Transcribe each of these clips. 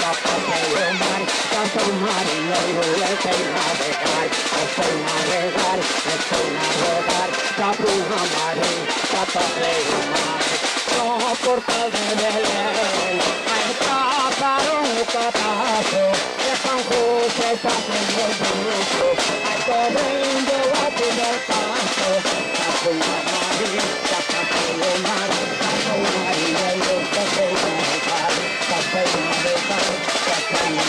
paseo mar, tanto marinero eu sei navegar, eu sei navegar, eu sei navegar, Capuna Marim, paseo mar. No portal de Belén, a escapar un catazo, de San José pasa en el grupo, ay corriendo a primer paso, Capuna Marim, paseo mar, tanto marinero eu sei navegar, paseo navegar, Capuna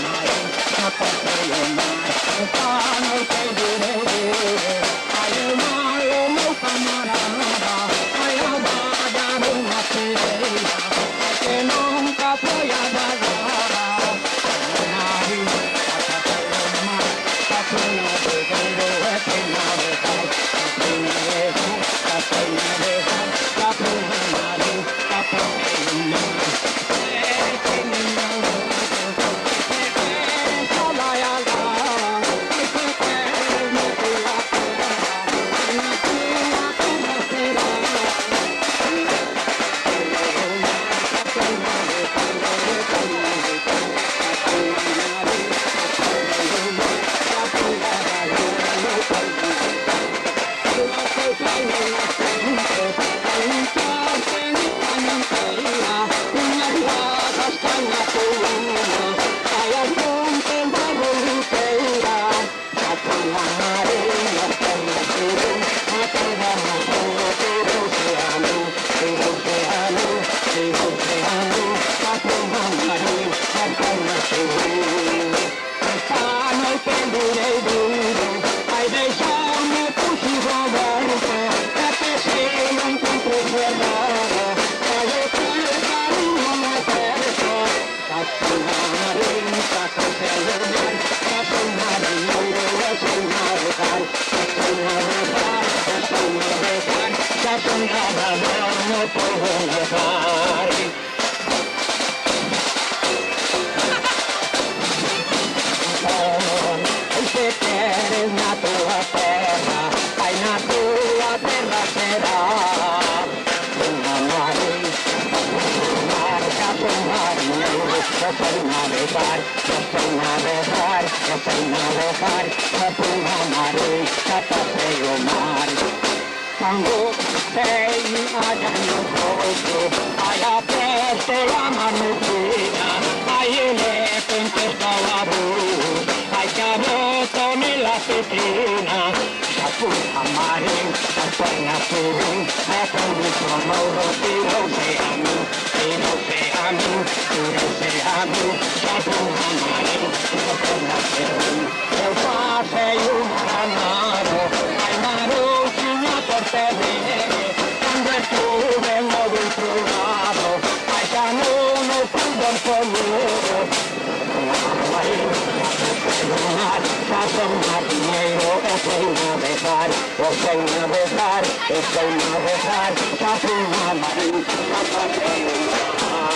Marim, paseo mar, está no que diré, ay o meu camarada, ai a vaga numa pereira, que nunca foi a vagara, Marim, paseo mar, Capuna navegueiro é quem navegar, paseo navegar, Capuna Marim, paseo mar. Quando sei allá en el rostro, hay a peste la manecina, hay el contesta la voz, hay que abotar en la petrina, Capuna Marim, Capuna Marim, Capuna Marim, tiro océano, Capuna Marim, Capuna Marim, eu passei canaro, ai marotinha por terreno, quando estuve no outro lado, ai já no fundo comigo, Capuna marinheiro, eu sei navegar, Capuna Marim, paseo mar.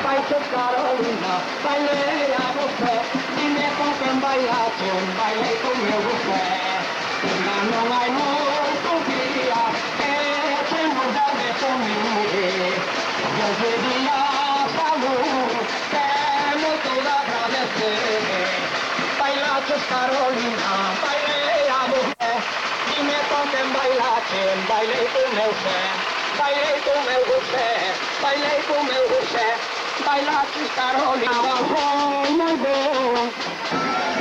Países Carolina, baile a você, dime con quién bailación, baile con mi mujer. No hay día que se mudarme con mi mujer. Yo pedía salud, que no te agradecer. Bailaches Carolina, baile a mujer, dime con quién bailación, baile con mi mujer. Baile con meu você, baile com meu você, baila Carolina, foi muito bom.